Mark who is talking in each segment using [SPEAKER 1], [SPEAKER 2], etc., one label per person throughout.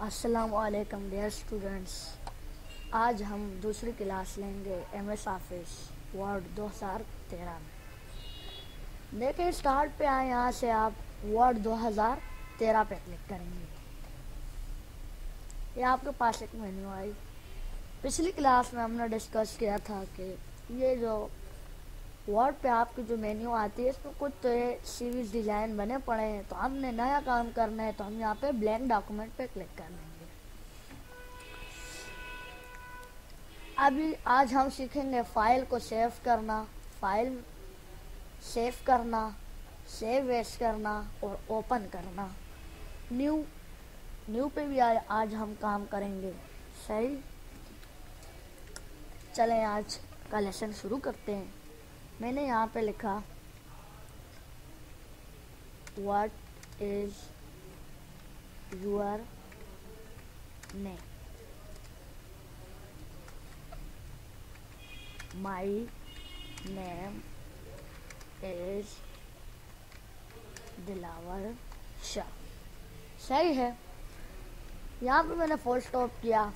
[SPEAKER 1] अस्सलामुअलैकुम dear students. आज हम दूसरी क्लास लेंगे एमएस ऑफिस वर्ड 2013 में। देखिए स्टार्ट पे आए, यहाँ से आप वर्ड 2013 पे क्लिक करेंगे। ये आपके पास एक मेन्यू आई। पिछली क्लास में हमने डिस्कस किया था कि ये जो वर्ड पे आपकी जो मेन्यू आती है इसमें कुछ तो ये सीरीज डिजाइन बने पड़े हैं, तो हमने नया काम करना है तो हम यहाँ पे ब्लैंक डॉक्यूमेंट पे क्लिक कर लेंगे। अभी आज हम सीखेंगे फाइल को सेव करना, फाइल सेव करना, सेव एज करना और ओपन करना। न्यू पे भी आज हम काम करेंगे। सही, चलें आज का लेसन शुरू करते हैं। मैंने यहाँ पे लिखा what is your name. My name is Dilawar Shah. सही है। यहाँ पे मैंने फुल स्टॉप किया,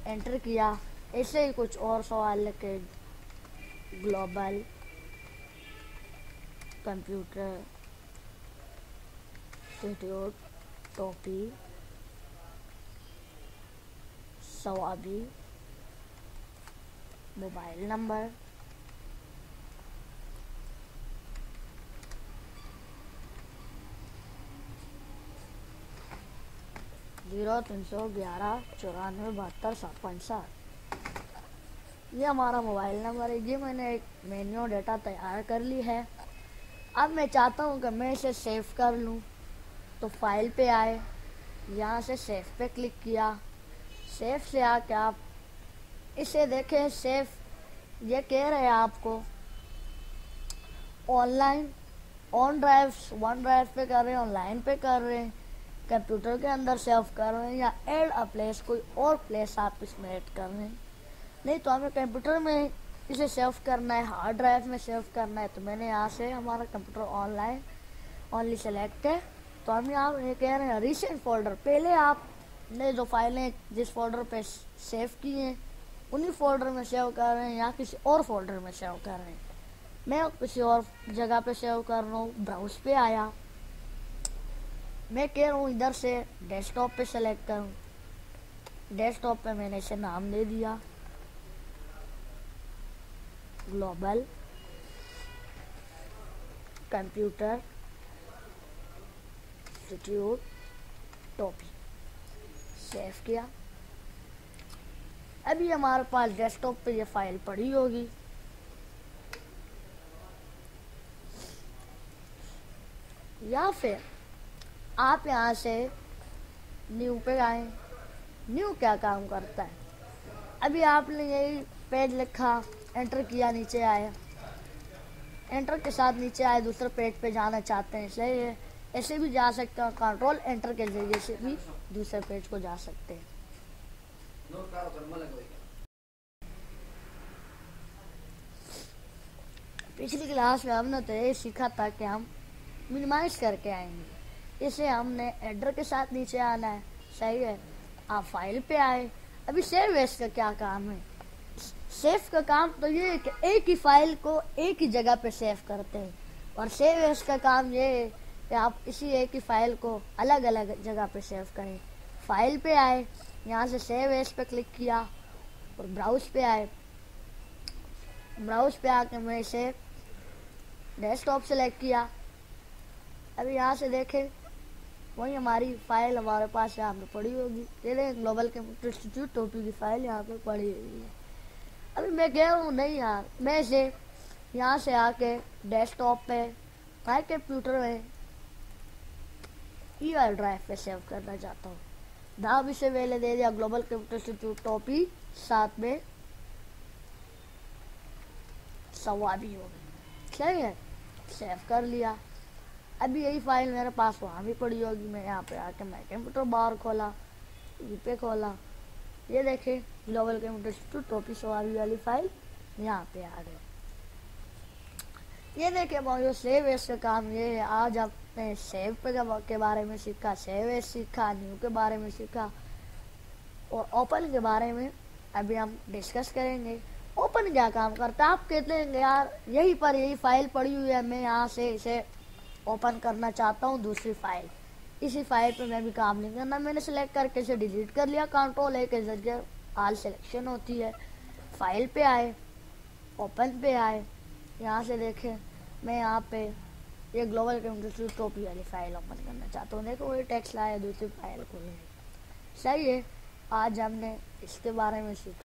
[SPEAKER 1] एंटर किया। ऐसे ही कुछ और सवाल लिखे, ग्लोबल कंप्यूटर इंस्टीट्यूट टोपी सवाबी, मोबाइल नंबर 0311947257। ये हमारा मोबाइल नंबर है। ये मैंने एक मेन्यू डेटा तैयार कर ली है। अब मैं चाहता हूँ कि मैं इसे सेव कर लूँ, तो फाइल पे आए, यहाँ से सेव पे क्लिक किया। सेव से आके आप इसे देखें। सेव ये कह रहे हैं आपको online, on drive, one drive पे कर रहे हैं, ऑनलाइन पे कर रहे हैं, कंप्यूटर के अंदर सेव कर रहे हैं, या ऐड अ प्लेस, कोई और प्लेस आप इसमें ऐड कर रहे हैं। नहीं तो हमें कंप्यूटर में इसे सेव करना है, हार्ड ड्राइव में सेव करना है, तो मैंने यहाँ से हमारा कंप्यूटर ऑनलाइन ओनली सेलेक्ट है। तो हम यहाँ ये कह रहे हैं रिसेंट फोल्डर। पहले आपने जो फाइलें जिस फोल्डर पे सेव की हैं उन्हीं फोल्डर में सेव कर रहे हैं या किसी और फोल्डर में सेव कर रहे हैं। मैं किसी और जगह पे सेव कर रहा हूँ। ब्राउज पे आया, मैं कह रहा हूँ इधर से डेस्कटॉप पे सेलेक्ट करूँ। डेस्कटॉप पे मैंने इसे नाम दे दिया ग्लोबल कंप्यूटर इंस्टीट्यूट टोपी। सेव किया। अभी हमारे पास डेस्कटॉप पे ये फाइल पड़ी होगी। या फिर आप यहाँ से न्यू पे आए। न्यू क्या काम करता है? अभी आपने यही पेज लिखा, एंटर किया, नीचे आए, एंटर के साथ नीचे आए, दूसरे पेज पे जाना चाहते हैं, सही है। ऐसे भी जा सकते हैं, कंट्रोल एंटर के जरिए से भी दूसरे पेज को जा सकते हैं। पिछली क्लास में हमने तो ये सीखा था कि हम मिनिमाइज करके आएंगे। इसे हमने एडर के साथ नीचे आना है, सही है। आप फाइल पे आए। अभी सेव एज का क्या काम है? सेव का काम तो ये है कि एक ही फाइल को एक ही जगह पे सेव करते हैं, और सेव एज का काम ये है कि आप इसी एक ही फाइल को अलग अलग जगह पे सेव करें। फाइल पे आए, यहाँ से सेव एज पे क्लिक किया और ब्राउज पे आए। ब्राउज पे आके मैं इसे डेस्कटॉप सेलेक्ट किया। अभी यहाँ से देखें वही हमारी फाइल हमारे पास यहाँ पे पड़ी होगी। ये ग्लोबल कंप्यूटर इंस्टीट्यूट टोपी की फाइल यहाँ पे पड़ी हुई है। अभी मैं कह रहा हूँ नहीं यार, मैं इसे यहाँ से आके डेस्कटॉप पे माई कंप्यूटर में ई ड्राइव पे सेव करना चाहता हूँ। नाम इसे मैंने दे दिया ग्लोबल कंप्यूटर इंस्टीट्यूट टोपी, साथ में सवाबी हो गई, सही है। सेव कर लिया। अभी यही फाइल मेरे पास वहाँ भी पड़ी होगी। मैं यहाँ पे आके मैं कंप्यूटर बार खोला, पे खोला, ये देखे ग्लोबल कंप्यूटर इंस्टीट्यूट टोपी सवाबी वाली फाइल यहाँ पे आ गई। ये देखे भाइयों, सेव एज का काम ये है। आज आपने सेव पे के बारे में सीखा, सेव एज सीखा, न्यू के बारे में सीखा। और ओपन के बारे में अभी हम डिस्कस करेंगे। ओपन क्या काम करता है? आप कहते हैं यार यही पर यही फाइल पड़ी हुई है, मैं यहाँ से इसे ओपन करना चाहता हूँ दूसरी फाइल, इसी फाइल पे मैं भी काम नहीं करना, मैंने सेलेक्ट करके इसे डिलीट कर लिया। कंट्रोल A के जरिए ऑल सिलेक्शन होती है, फाइल पे आए, ओपन पे आए, यहाँ से देखें मैं यहाँ पे ये ग्लोबल कंप्यूटर टॉपी वाली फाइल ओपन करना चाहता हूँ। देखो ये टेक्स्ट लाया, दूसरी फाइल खोलूँगी। सही है, आज हमने इसके बारे में सीखा।